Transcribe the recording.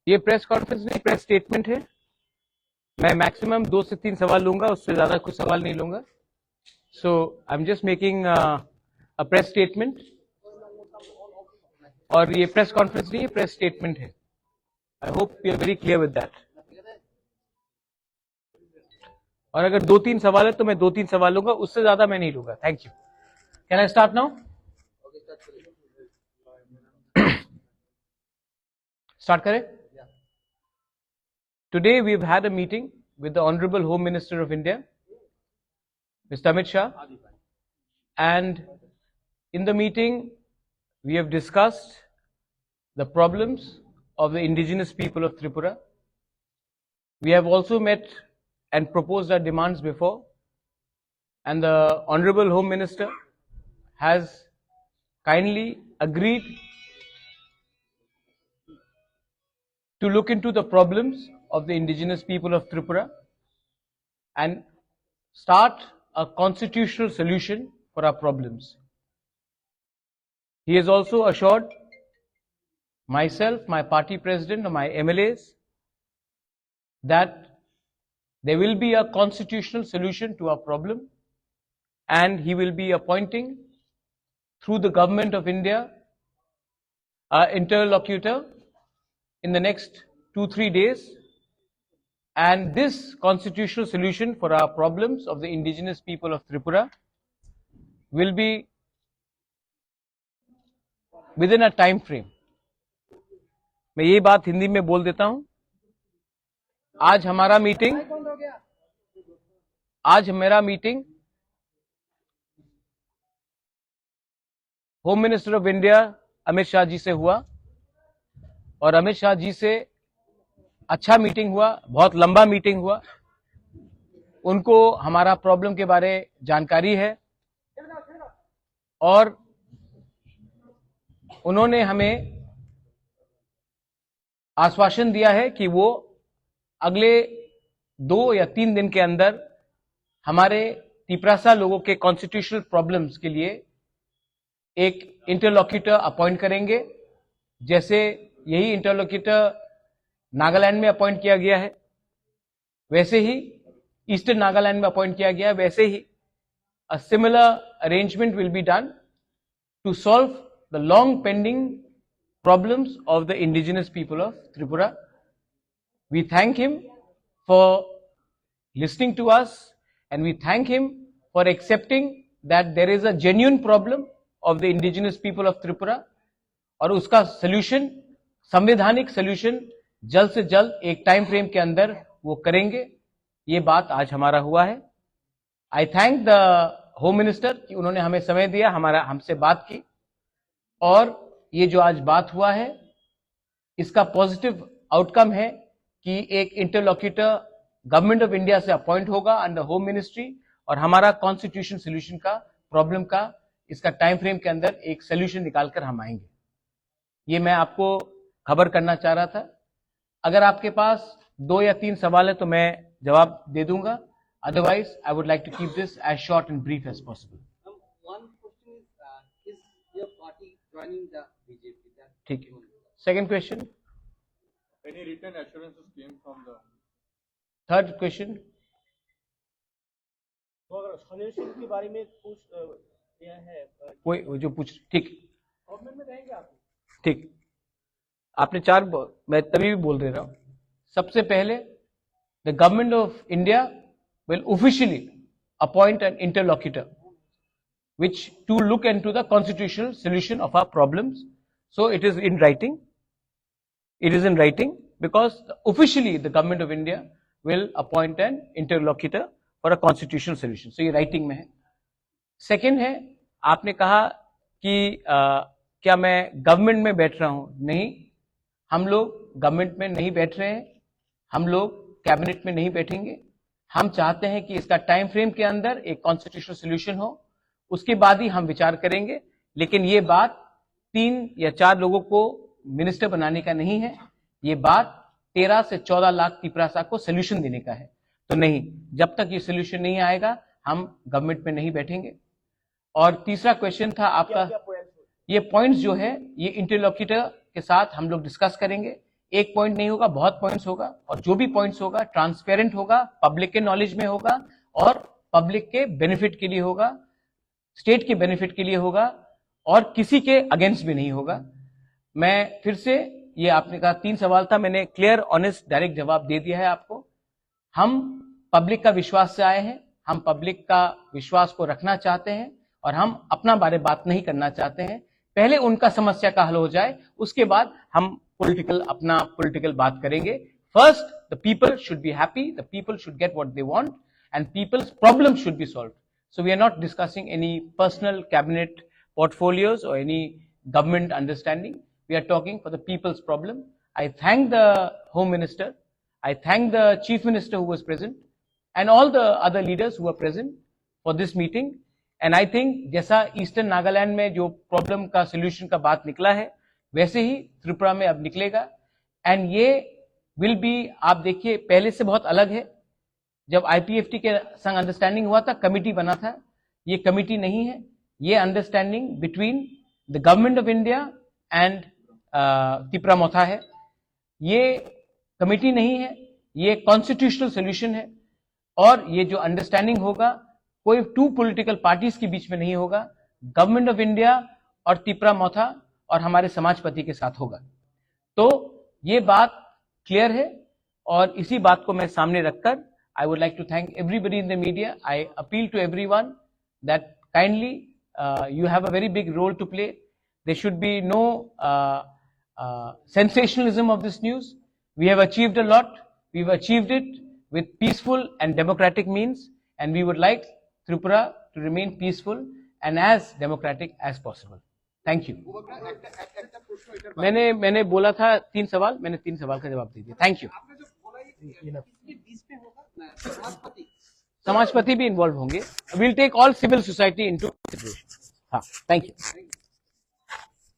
ये press conference नहीं, press statement है। मैं मैक्सिमम 2 से 3 सवाल लूंगा, उससे ज्यादा कुछ सवाल नहीं लूंगा। So I am just making a press statement. और ये प्रेस कॉन्फ्रेंस नहीं, ये प्रेस स्टेटमेंट है। I hope you are very clear with that. और अगर 2-3 सवाल है तो मैं 2-3 सवाल लूंगा, उससे ज्यादा मैं नहीं लूंगा। Thank you. Can I start now? Start करें? Today we've had a meeting with the Honorable Home Minister of India, Mr. Amit Shah, and in the meeting we have discussed the problems of the indigenous people of Tripura. We have also met and proposed our demands before, and the Honorable Home Minister has kindly agreed to look into the problems of the indigenous people of Tripura and start a constitutional solution for our problems. He has also assured myself, my party president, and my MLAs that there will be a constitutional solution to our problem, and he will be appointing through the government of India an interlocutor in the next 2-3 days, and this constitutional solution for our problems of the indigenous people of Tripura will be within a time frame. मैं ये बात हिंदी में बोल देता हूं। आज मेरा meeting home minister of India Amit Shah ji से हुआ, और अमित शाह जी से अच्छा मीटिंग हुआ, बहुत लंबा मीटिंग हुआ। उनको हमारा प्रॉब्लम के बारे जानकारी है और उन्होंने हमें आश्वासन दिया है कि वो अगले 2 या 3 दिन के अंदर हमारे तिपरासा लोगों के कॉन्स्टिट्यूशनल प्रॉब्लम्स के लिए एक इंटरलॉक्यूटर अपॉइंट करेंगे। जैसे यही इंटरलॉक्यूटर नागालैंड में अपॉइंट किया गया है, वैसे ही ईस्टर्न नागालैंड में अपॉइंट किया गया है, वैसे ही a similar arrangement will be done to solve the long pending problems of the indigenous people of Tripura. We thank him for listening to us, and we thank him for accepting that there is a genuine problem of the indigenous people of Tripura, और उसका solution, संवैधानिक solution जल्द से जल्द एक time frame के अंदर वो करेंगे। ये बात आज हमारा हुआ है। आई थैंक द होम मिनिस्टर कि उन्होंने हमें समय दिया, हमसे बात की, और ये जो आज बात हुआ है इसका पॉजिटिव आउटकम है कि एक इंटरलॉक्यूटर गवर्नमेंट ऑफ इंडिया से अपॉइंट होगा अंडर होम मिनिस्ट्री, और हमारा कॉन्स्टिट्यूशन सोल्यूशन का प्रॉब्लम का इसका टाइम फ्रेम के अंदर एक सोल्यूशन निकालकर हम आएंगे। ये मैं आपको खबर करना चाह रहा था। अगर आपके पास 2 या 3 सवाल है तो मैं जवाब दे दूंगा, otherwise I would like to keep this as short and brief as possible. ठीक है। Second question, any written assurances came from the third question, तो अगर सोल्यूशन के बारे में पूछ दिया है कोई जो पूछ, ठीक गवर्नमेंट में रहेंगे आप? ठीक। आपने 4, मैं तभी भी बोल दे रहा हूं। सबसे पहले the government of India will officially appoint an interlocutor which to look into the constitutional solution of our problems. So it is in writing. It is in writing because officially the government of India will appoint an interlocutor for a constitutional solution. So ये writing में है। Second है, आपने कहा कि क्या मैं government में बैठ रहा हूं? नहीं, हम लोग गवर्नमेंट में नहीं बैठ रहे हैं, हम लोग कैबिनेट में नहीं बैठेंगे। हम चाहते हैं कि इसका टाइम फ्रेम के अंदर एक कॉन्स्टिट्यूशनल सोल्यूशन हो, उसके बाद ही हम विचार करेंगे। लेकिन ये बात 3 या 4 लोगों को मिनिस्टर बनाने का नहीं है, ये बात 13 से 14 लाख तिपरासा को सोल्यूशन देने का है। तो नहीं, जब तक ये सोल्यूशन नहीं आएगा हम गवर्नमेंट में नहीं बैठेंगे। और तीसरा क्वेश्चन था आपका, ये पॉइंट्स जो है ये इंटरलॉक्यूटर के साथ हम लोग डिस्कस करेंगे। एक पॉइंट नहीं होगा, बहुत पॉइंट्स होगा, और जो भी पॉइंट्स होगा ट्रांसपेरेंट होगा, पब्लिक के नॉलेज में होगा और पब्लिक के बेनिफिट के लिए होगा, स्टेट के बेनिफिट के लिए होगा और किसी के अगेंस्ट भी नहीं होगा। मैं फिर से, ये आपने कहा 3 सवाल था, मैंने क्लियर ऑनेस्ट डायरेक्ट जवाब दे दिया है आपको। हम पब्लिक का विश्वास से आए हैं, हम पब्लिक का विश्वास को रखना चाहते हैं और हम अपना बारे बात नहीं करना चाहते हैं। पहले उनका समस्या का हल हो जाए, उसके बाद हम अपना पॉलिटिकल बात करेंगे। First the people should be happy, the people should get what they want and peoples problem should be solved. So we are not discussing any personal cabinet portfolios or any government understanding. We are talking for the people's problem. I thank the Home Minister, I thank the Chief Minister who was present and all the other leaders who were present for this meeting. And I think जैसा eastern Nagaland में जो problem का solution का बात निकला है, वैसे ही त्रिपुरा में अब निकलेगा। एंड ये विल बी, आप देखिए पहले से बहुत अलग है। जब आईपीएफटी के संग अंडरस्टैंडिंग हुआ था, कमिटी बना था, ये कमिटी नहीं है, ये understanding between the government of India and Tripura Motha है। ये कमिटी नहीं है, ये कॉन्स्टिट्यूशनल सोल्यूशन है और ये जो अंडरस्टैंडिंग होगा कोई 2 पॉलिटिकल पार्टीज के बीच में नहीं होगा, गवर्नमेंट ऑफ इंडिया और त्रिपुरा मोथा और हमारे समाजपति के साथ होगा। तो ये बात क्लियर है और इसी बात को मैं सामने रखकर I would like to thank everybody in the media. I appeal to everyone that kindly you have a very big role to play. There should be no sensationalism of this news. We have achieved a lot. We've achieved it with peaceful and democratic means, and we would like Tripura to remain peaceful and as democratic as possible. Thank you. मैंने बोला था 3 सवाल, मैंने 3 सवाल का जवाब दे दिया। Thank you. समाजपति भी इन्वॉल्व होंगे। Will take all civil society into consideration. हाँ, थैंक यू।